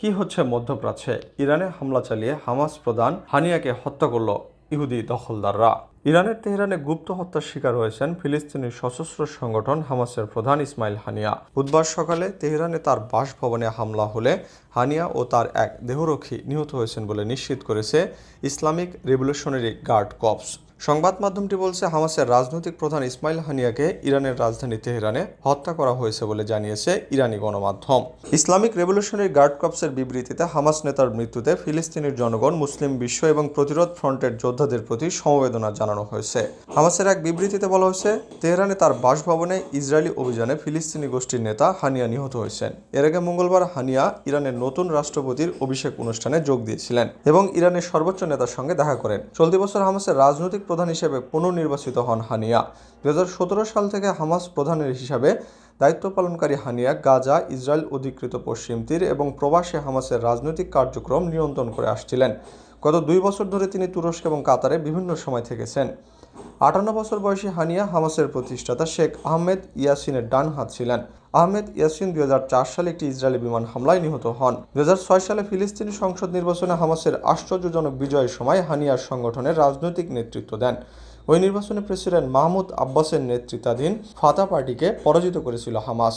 কি হচ্ছে মধ্যপ্রাচ্যে? ইরানে হামলা চালিয়ে হামাস প্রধান হানিয়াকে হত্যা করল ইহুদি দখলদাররা। ইরানের তেহরানে গুপ্ত হত্যার শিকার হয়েছেন ফিলিস্তিনি সশস্ত্র সংগঠন হামাসের প্রধান ইসমাইল হানিয়া। বুধবার সকালে তেহরানে তার বাসভবনে হামলা হলে হানিয়া ও তার এক দেহরক্ষী নিহত হয়েছেন বলে নিশ্চিত করেছে ইসলামিক রেভলিউশনারি গার্ড কর্পস। সংবাদ মাধ্যমটি বলছে, হামাসের রাজনৈতিক প্রধান ইসমাইল হানিয়াকে ইরানের রাজধানী তেহরানে হত্যা করা হয়েছে বলে জানিয়েছে ইরানি গণমাধ্যম। ইসলামিক রেভলিউশনারি গার্ড কর্পসের বিবৃতিতে হামাস নেতার মৃত্যুতে ফিলিস্তিনের জনগণ, মুসলিম বিশ্ব এবং প্রতিরোধ ফ্রন্টের যোদ্ধাদের প্রতি সমবেদনা জানানো হয়েছে। হামাসের এক বিবৃতিতে বলা হয়েছে, তেহরানে তার বাসভবনে ইসরায়েলি অভিযানে ফিলিস্তিনি গোষ্ঠীর নেতা হানিয়া নিহত হয়েছেন। এর আগে মঙ্গলবার হানিয়া ইরানের নতুন রাষ্ট্রপতির অভিষেক অনুষ্ঠানে যোগ দিয়েছিলেন এবং ইরানের সর্বোচ্চ নেতার সঙ্গে দেখা করেন। চলতি বছর হামাসের রাজনৈতিক প্রধান হিসেবে পুনর্নির্বাচিত হন হানিয়া। 2017 সাল থেকে হামাস প্রধানের হিসাবে দায়িত্ব পালনকারী হানিয়া গাজা, ইসরায়েল অধিকৃত পশ্চিম তীর এবং প্রবাসে হামাসের রাজনৈতিক কার্যক্রম নিয়ন্ত্রণ করে আসছিলেন। গত 2 বছর ধরে তিনি তুরস্ক এবং কাতারে বিভিন্ন সময় থেকেছেন। 58 বছর বয়সী হানিয়া হামাসের প্রতিষ্ঠাতা শেখ আহমেদ ইয়াসিনের ডান হাত ছিলেন। আহমেদ ইয়াসিন 2004 সালে একটি ইসরায়েলি বিমান হামলায় নিহত হন। 2006 সালে ফিলিস্তিনি সংসদ নির্বাচনে হামাসের আশ্চর্যজনক বিজয়ের সময় হানিয়ার সংগঠনের রাজনৈতিক নেতৃত্ব দেন। ওই নির্বাচনে প্রেসিডেন্ট মাহমুদ আব্বাসের নেতৃত্বাধীন ফাতা পার্টিকে পরাজিত করেছিল হামাস।